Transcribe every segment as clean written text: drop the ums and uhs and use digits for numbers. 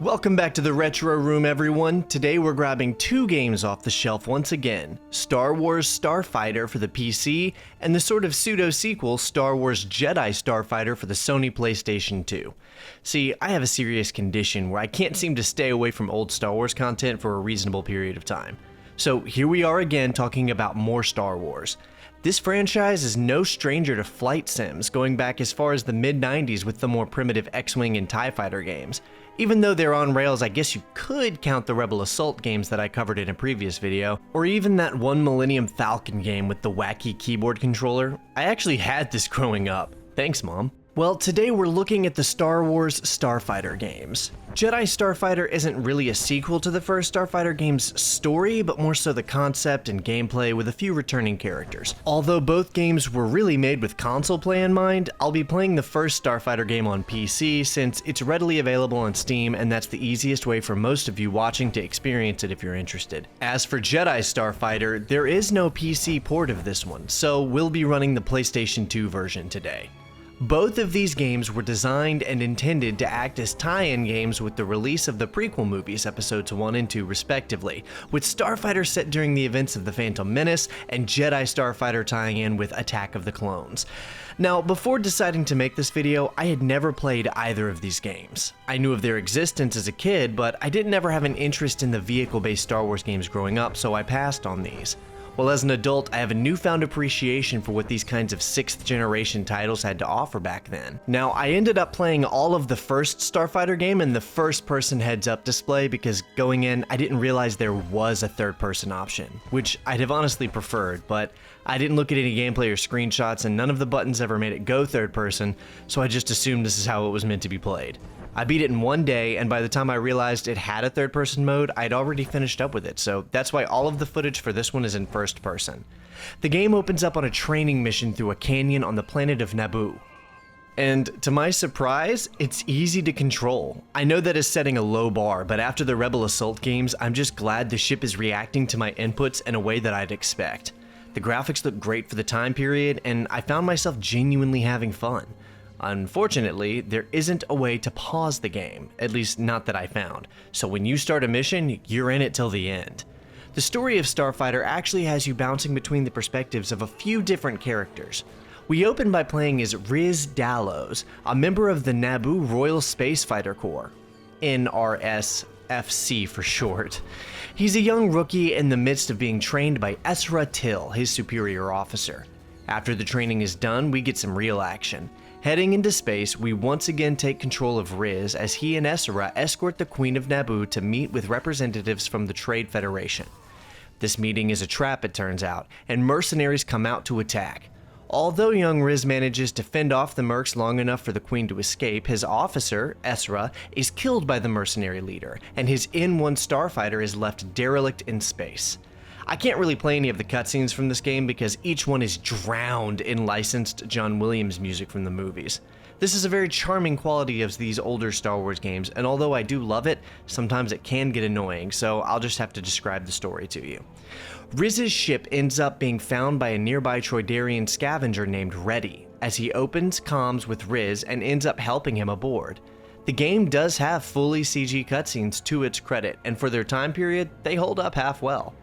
Welcome back to the Retro Room, everyone. Today we're grabbing two games off the shelf once again. Star Wars Starfighter for the PC, and the sort of pseudo-sequel Star Wars Jedi Starfighter for the Sony PlayStation 2. See, I have a serious condition where I can't seem to stay away from old Star Wars content for a reasonable period of time. So here we are again talking about more Star Wars. This franchise is no stranger to flight sims, going back as far as the mid-90s with the more primitive X-Wing and TIE Fighter games. Even though they're on rails, I guess you could count the Rebel Assault games that I covered in a previous video, or even that one Millennium Falcon game with the wacky keyboard controller. I actually had this growing up. Thanks, Mom. Well, today we're looking at the Star Wars Starfighter games. Jedi Starfighter isn't really a sequel to the first Starfighter game's story, but more so the concept and gameplay with a few returning characters. Although both games were really made with console play in mind, I'll be playing the first Starfighter game on PC since it's readily available on Steam, and that's the easiest way for most of you watching to experience it if you're interested. As for Jedi Starfighter, there is no PC port of this one, so we'll be running the PlayStation 2 version today. Both of these games were designed and intended to act as tie-in games with the release of the prequel movies, episodes 1 and 2 respectively, with Starfighter set during the events of The Phantom Menace and Jedi Starfighter tying in with Attack of the Clones. Now, before deciding to make this video, I had never played either of these games. I knew of their existence as a kid, but I didn't ever have an interest in the vehicle-based Star Wars games growing up, so I passed on these. Well, as an adult, I have a newfound appreciation for what these kinds of 6th generation titles had to offer back then. Now, I ended up playing all of the first Starfighter game in the first person heads up display because going in, I didn't realize there was a third person option, which I'd have honestly preferred, but I didn't look at any gameplay or screenshots and none of the buttons ever made it go third person, so I just assumed this is how it was meant to be played. I beat it in one day, and by the time I realized it had a third-person mode, I'd already finished up with it, so that's why all of the footage for this one is in first person. The game opens up on a training mission through a canyon on the planet of Naboo. And to my surprise, it's easy to control. I know that is setting a low bar, but after the Rebel Assault games, I'm just glad the ship is reacting to my inputs in a way that I'd expect. The graphics look great for the time period, and I found myself genuinely having fun. Unfortunately, there isn't a way to pause the game, at least not that I found, so when you start a mission, you're in it till the end. The story of Starfighter actually has you bouncing between the perspectives of a few different characters. We open by playing as Riz Dallows, a member of the Naboo Royal Space Fighter Corps, NRSFC for short. He's a young rookie in the midst of being trained by Ezra Till, his superior officer. After the training is done, we get some real action. Heading into space, we once again take control of Riz as he and Ezra escort the Queen of Naboo to meet with representatives from the Trade Federation. This meeting is a trap, it turns out, and mercenaries come out to attack. Although young Riz manages to fend off the mercs long enough for the Queen to escape, his officer, Ezra, is killed by the mercenary leader, and his N-1 Starfighter is left derelict in space. I can't really play any of the cutscenes from this game because each one is drowned in licensed John Williams music from the movies. This is a very charming quality of these older Star Wars games, and although I do love it, sometimes it can get annoying, so I'll just have to describe the story to you. Riz's ship ends up being found by a nearby Troydarian scavenger named Reddy, as he opens comms with Riz and ends up helping him aboard. The game does have fully CG cutscenes to its credit, and for their time period, they hold up half well.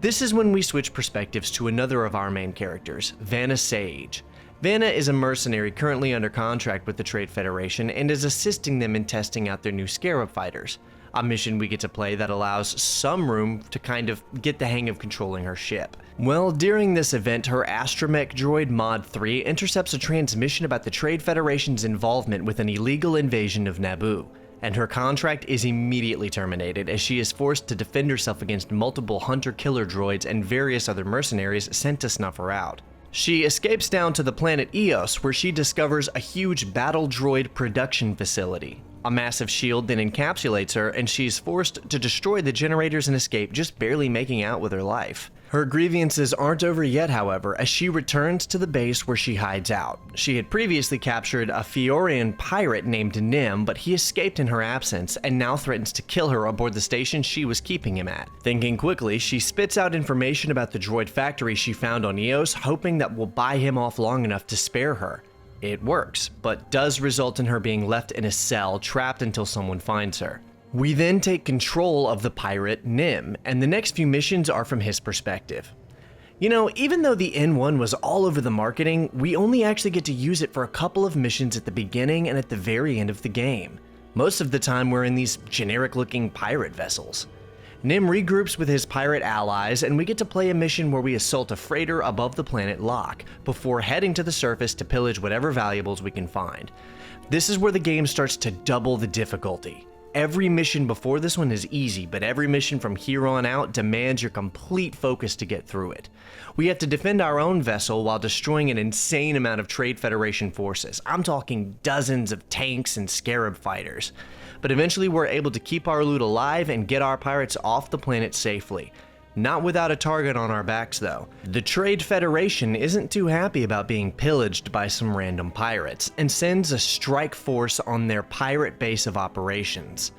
This is when we switch perspectives to another of our main characters, Vanna Sage. Vanna is a mercenary currently under contract with the Trade Federation and is assisting them in testing out their new Scarab fighters, a mission we get to play that allows some room to kind of get the hang of controlling her ship. Well, during this event, her astromech droid Mod 3 intercepts a transmission about the Trade Federation's involvement with an illegal invasion of Naboo, and her contract is immediately terminated as she is forced to defend herself against multiple hunter-killer droids and various other mercenaries sent to snuff her out. She escapes down to the planet Eos, where she discovers a huge battle droid production facility. A massive shield then encapsulates her, and she's forced to destroy the generators and escape, just barely making out with her life. Her grievances aren't over yet, however, as she returns to the base where she hides out. She had previously captured a Fiorian pirate named Nim, but he escaped in her absence and now threatens to kill her aboard the station she was keeping him at. Thinking quickly, she spits out information about the droid factory she found on Eos, hoping that will buy him off long enough to spare her. It works, but does result in her being left in a cell, trapped until someone finds her. We then take control of the pirate Nim, and the next few missions are from his perspective. You know, even though the N1 was all over the marketing, we only actually get to use it for a couple of missions at the beginning and at the very end of the game. Most of the time we're in these generic-looking pirate vessels. Nim regroups with his pirate allies, and we get to play a mission where we assault a freighter above the planet Locke, before heading to the surface to pillage whatever valuables we can find. This is where the game starts to double the difficulty. Every mission before this one is easy, but every mission from here on out demands your complete focus to get through it. We have to defend our own vessel while destroying an insane amount of Trade Federation forces. I'm talking dozens of tanks and Scarab fighters. But eventually we're able to keep our loot alive and get our pirates off the planet safely. Not without a target on our backs though. The Trade Federation isn't too happy about being pillaged by some random pirates, and sends a strike force on their pirate base of operations.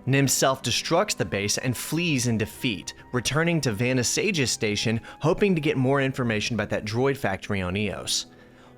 Nim self-destructs the base and flees in defeat, returning to Vanna Sage's station, hoping to get more information about that droid factory on Eos.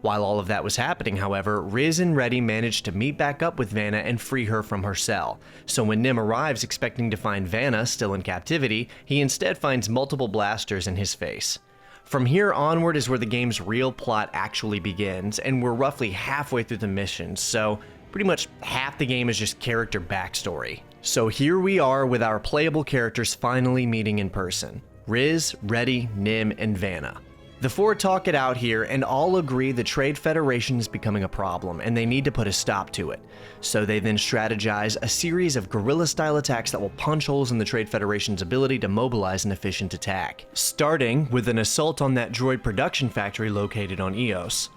While all of that was happening, however, Riz and Reddy managed to meet back up with Vanna and free her from her cell. So when Nim arrives expecting to find Vanna still in captivity, he instead finds multiple blasters in his face. From here onward is where the game's real plot actually begins, and we're roughly halfway through the missions, so pretty much half the game is just character backstory. So here we are with our playable characters finally meeting in person. Riz, Reddy, Nim, and Vanna. The four talk it out here and all agree the Trade Federation is becoming a problem and they need to put a stop to it. So they then strategize a series of guerrilla-style attacks that will punch holes in the Trade Federation's ability to mobilize an efficient attack, starting with an assault on that droid production factory located on Eos.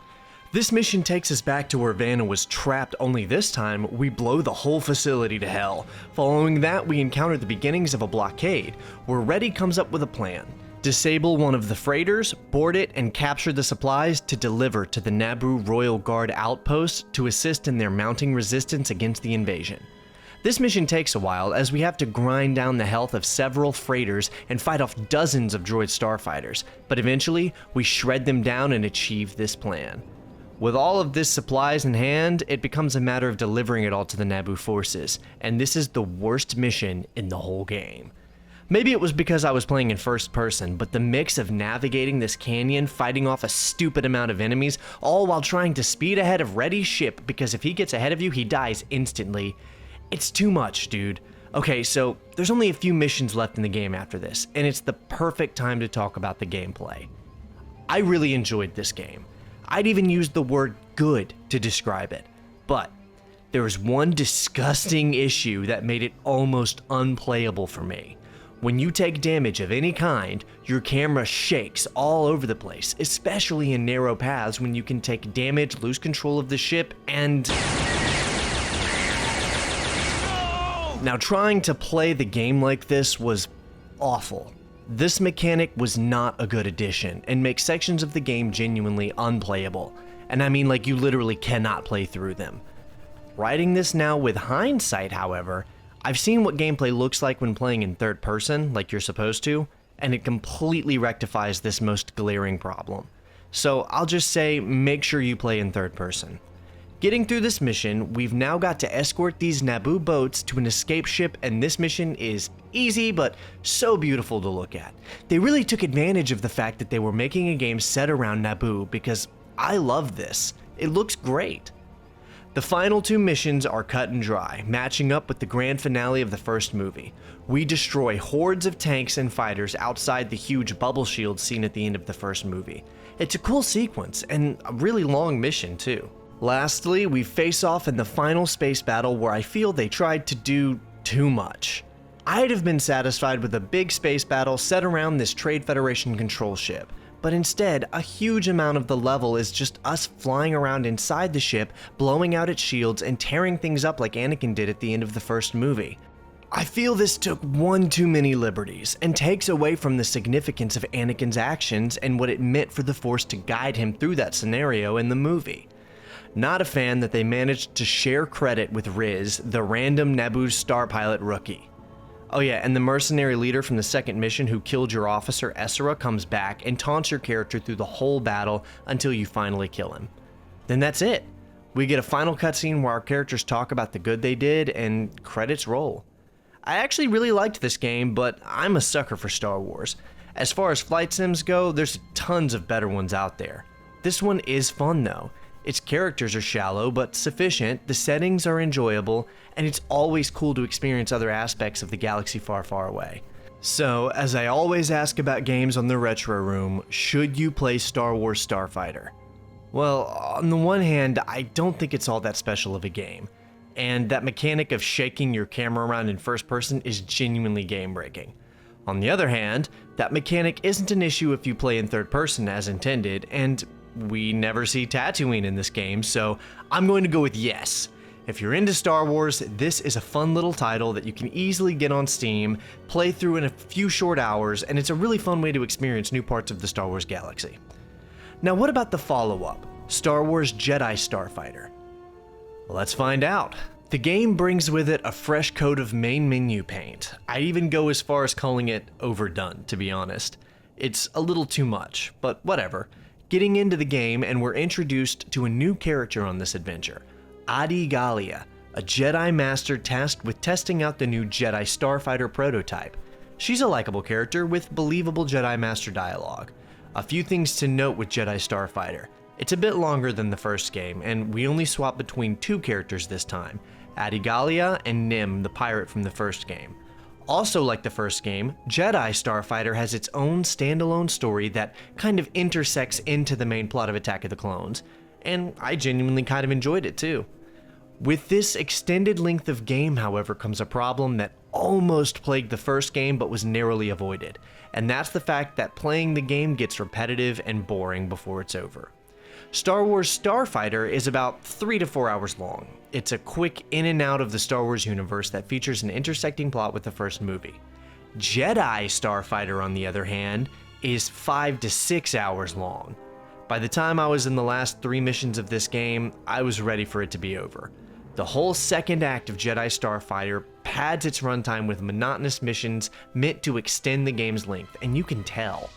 This mission takes us back to where Vanna was trapped, only this time we blow the whole facility to hell. Following that, we encounter the beginnings of a blockade, where Reddy comes up with a plan. Disable one of the freighters, board it, and capture the supplies to deliver to the Naboo Royal Guard outpost to assist in their mounting resistance against the invasion. This mission takes a while as we have to grind down the health of several freighters and fight off dozens of droid starfighters, but eventually we shred them down and achieve this plan. With all of this supplies in hand, it becomes a matter of delivering it all to the Naboo forces, and this is the worst mission in the whole game. Maybe it was because I was playing in first person, but the mix of navigating this canyon, fighting off a stupid amount of enemies, all while trying to speed ahead of Reddy's ship because if he gets ahead of you, he dies instantly. It's too much, dude. Okay, so there's only a few missions left in the game after this, and it's the perfect time to talk about the gameplay. I really enjoyed this game. I'd even used the word good to describe it, but there was one disgusting issue that made it almost unplayable for me. When you take damage of any kind, your camera shakes all over the place, especially in narrow paths when you can take damage, lose control of the ship, and... Now, trying to play the game like this was awful. This mechanic was not a good addition and makes sections of the game genuinely unplayable. And I mean, like, you literally cannot play through them. Writing this now with hindsight, however, I've seen what gameplay looks like when playing in third person, like you're supposed to, and it completely rectifies this most glaring problem. So I'll just say, make sure you play in third person. Getting through this mission, we've now got to escort these Naboo boats to an escape ship, and this mission is easy but so beautiful to look at. They really took advantage of the fact that they were making a game set around Naboo because I love this. It looks great. The final two missions are cut and dry, matching up with the grand finale of the first movie. We destroy hordes of tanks and fighters outside the huge bubble shield seen at the end of the first movie. It's a cool sequence, and a really long mission too. Lastly, we face off in the final space battle where I feel they tried to do too much. I'd have been satisfied with a big space battle set around this Trade Federation control ship. But instead, a huge amount of the level is just us flying around inside the ship, blowing out its shields, and tearing things up like Anakin did at the end of the first movie. I feel this took one too many liberties and takes away from the significance of Anakin's actions and what it meant for the Force to guide him through that scenario in the movie. Not a fan that they managed to share credit with Riz, the random Naboo's star pilot rookie. Oh yeah, and the mercenary leader from the second mission who killed your officer Essra comes back and taunts your character through the whole battle until you finally kill him. Then that's it. We get a final cutscene where our characters talk about the good they did and credits roll. I actually really liked this game, but I'm a sucker for Star Wars. As far as flight sims go, there's tons of better ones out there. This one is fun though. Its characters are shallow but sufficient, the settings are enjoyable, and it's always cool to experience other aspects of the galaxy far, far away. So, as I always ask about games on the Retro Room, should you play Star Wars Starfighter? Well, on the one hand, I don't think it's all that special of a game, and that mechanic of shaking your camera around in first person is genuinely game-breaking. On the other hand, that mechanic isn't an issue if you play in third person as intended, and we never see Tatooine in this game, so I'm going to go with yes. If you're into Star Wars, this is a fun little title that you can easily get on Steam, play through in a few short hours, and it's a really fun way to experience new parts of the Star Wars galaxy. Now what about the follow-up, Star Wars Jedi Starfighter? Let's find out. The game brings with it a fresh coat of main menu paint. I'd even go as far as calling it overdone, to be honest. It's a little too much, but whatever. Getting into the game, and we're introduced to a new character on this adventure, Adi Gallia, a Jedi Master tasked with testing out the new Jedi Starfighter prototype. She's a likable character with believable Jedi Master dialogue. A few things to note with Jedi Starfighter. It's a bit longer than the first game, and we only swap between two characters this time, Adi Gallia and Nim, the pirate from the first game. Also like the first game, Jedi Starfighter has its own standalone story that kind of intersects into the main plot of Attack of the Clones, and I genuinely kind of enjoyed it too. With this extended length of game, however, comes a problem that almost plagued the first game but was narrowly avoided, and that's the fact that playing the game gets repetitive and boring before it's over. Star Wars Starfighter is about 3 to 4 hours long. It's a quick in and out of the Star Wars universe that features an intersecting plot with the first movie. Jedi Starfighter, on the other hand, is 5 to 6 hours long. By the time I was in the last 3 missions of this game, I was ready for it to be over. The whole second act of Jedi Starfighter pads its runtime with monotonous missions meant to extend the game's length, and you can tell.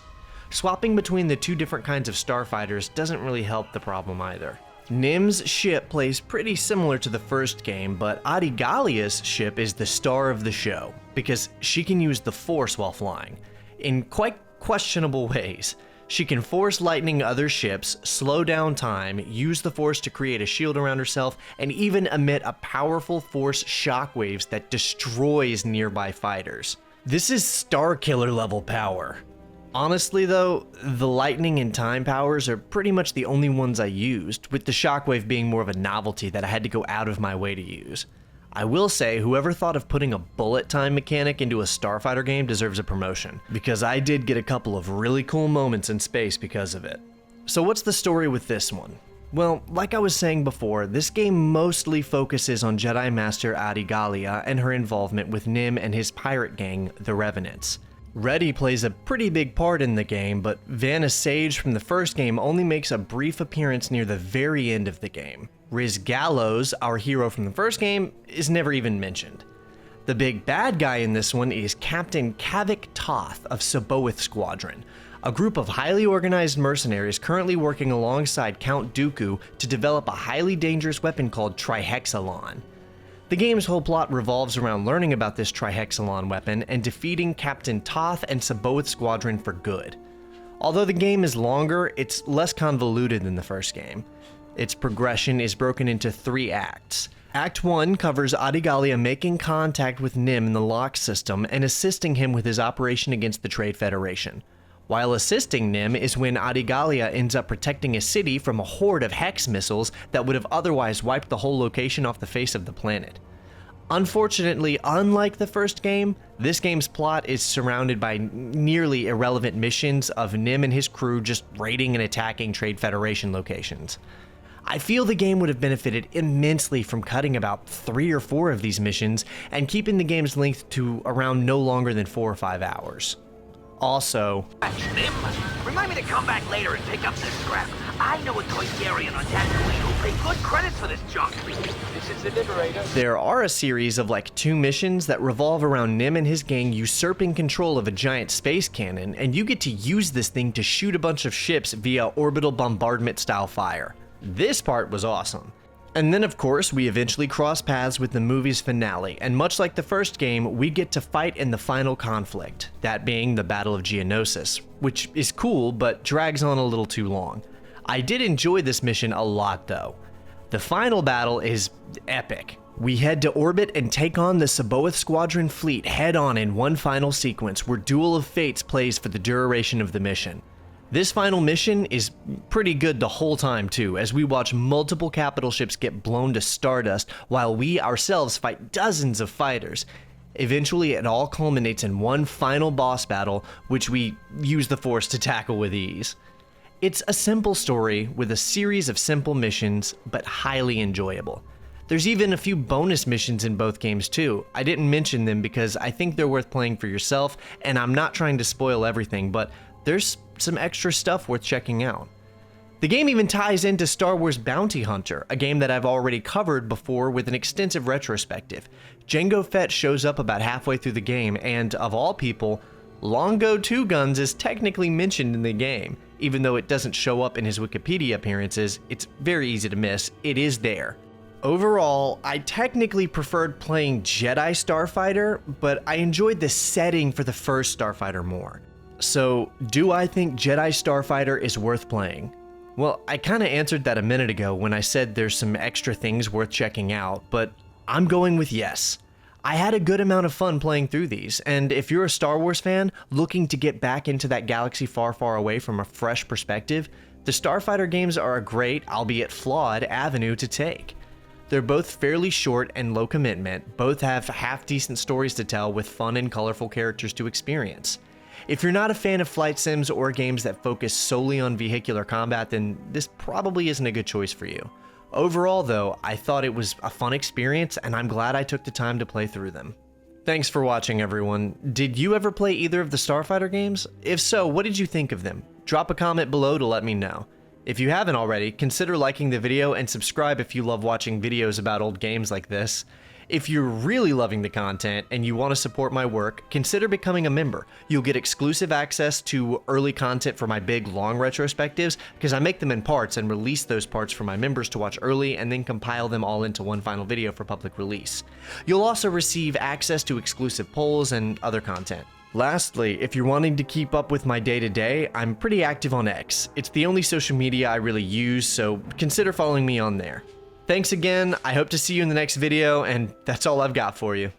Swapping between the two different kinds of starfighters doesn't really help the problem either. Nim's ship plays pretty similar to the first game, but Adi Gallia's ship is the star of the show, because she can use the Force while flying, in quite questionable ways. She can force lightning other ships, slow down time, use the Force to create a shield around herself, and even emit a powerful Force shockwaves that destroys nearby fighters. This is Starkiller level power. Honestly though, the lightning and time powers are pretty much the only ones I used, with the shockwave being more of a novelty that I had to go out of my way to use. I will say, whoever thought of putting a bullet time mechanic into a Starfighter game deserves a promotion, because I did get a couple of really cool moments in space because of it. So what's the story with this one? Well, like I was saying before, this game mostly focuses on Jedi Master Adi Gallia and her involvement with Nim and his pirate gang, the Revenants. Reddy plays a pretty big part in the game, but Vanna Sage from the first game only makes a brief appearance near the very end of the game. Riz Gallows, our hero from the first game, is never even mentioned. The big bad guy in this one is Captain Kavik Toth of Saboth Squadron, a group of highly organized mercenaries currently working alongside Count Dooku to develop a highly dangerous weapon called Trihexalon. The game's whole plot revolves around learning about this Trihexalon weapon and defeating Captain Toth and Saboth Squadron for good. Although the game is longer, it's less convoluted than the first game. Its progression is broken into 3 acts. Act 1 covers Adi Gallia making contact with Nim in the lock system and assisting him with his operation against the Trade Federation. While assisting Nim is when Adi Gallia ends up protecting a city from a horde of Hex missiles that would have otherwise wiped the whole location off the face of the planet. Unfortunately, unlike the first game, this game's plot is surrounded by nearly irrelevant missions of Nim and his crew just raiding and attacking Trade Federation locations. I feel the game would have benefited immensely from cutting about 3 or 4 of these missions and keeping the game's length to around no longer than 4 or 5 hours. Also, remind me to come back later and pick up this scrap. I know a Toydarian on Tatooine who'll pay good credits for this junk. This is the Liberator. There are a series of like 2 missions that revolve around Nim and his gang usurping control of a giant space cannon, and you get to use this thing to shoot a bunch of ships via orbital bombardment style fire. This part was awesome. And then of course we eventually cross paths with the movie's finale, and much like the first game, we get to fight in the final conflict, that being the Battle of Geonosis, which is cool but drags on a little too long. I did enjoy this mission a lot though. The final battle is epic. We head to orbit and take on the Saboeth Squadron fleet head on in one final sequence where Duel of Fates plays for the duration of the mission. This final mission is pretty good the whole time too, as we watch multiple capital ships get blown to stardust while we ourselves fight dozens of fighters. Eventually it all culminates in one final boss battle, which we use the Force to tackle with ease. It's a simple story with a series of simple missions, but highly enjoyable. There's even a few bonus missions in both games too. I didn't mention them because I think they're worth playing for yourself, and I'm not trying to spoil everything, but there's some extra stuff worth checking out. The game even ties into Star Wars Bounty Hunter, a game that I've already covered before with an extensive retrospective. Jango Fett shows up about halfway through the game, and of all people, Longo Two Guns is technically mentioned in the game. Even though it doesn't show up in his Wikipedia appearances, it's very easy to miss, it is there. Overall, I technically preferred playing Jedi Starfighter, but I enjoyed the setting for the first Starfighter more. So, do I think Jedi Starfighter is worth playing? Well, I kinda answered that a minute ago when I said there's some extra things worth checking out, but I'm going with yes. I had a good amount of fun playing through these, and if you're a Star Wars fan looking to get back into that galaxy far, far away from a fresh perspective, the Starfighter games are a great, albeit flawed, avenue to take. They're both fairly short and low commitment, both have half-decent stories to tell with fun and colorful characters to experience. If you're not a fan of flight sims or games that focus solely on vehicular combat, then this probably isn't a good choice for you. Overall though, I thought it was a fun experience and I'm glad I took the time to play through them. Thanks for watching everyone. Did you ever play either of the Starfighter games? If so, what did you think of them? Drop a comment below to let me know. If you haven't already, consider liking the video and subscribe if you love watching videos about old games like this. If you're really loving the content and you want to support my work, consider becoming a member. You'll get exclusive access to early content for my big long retrospectives, because I make them in parts and release those parts for my members to watch early and then compile them all into one final video for public release. You'll also receive access to exclusive polls and other content. Lastly, if you're wanting to keep up with my day-to-day, I'm pretty active on X. It's the only social media I really use, so consider following me on there. Thanks again, I hope to see you in the next video, and that's all I've got for you.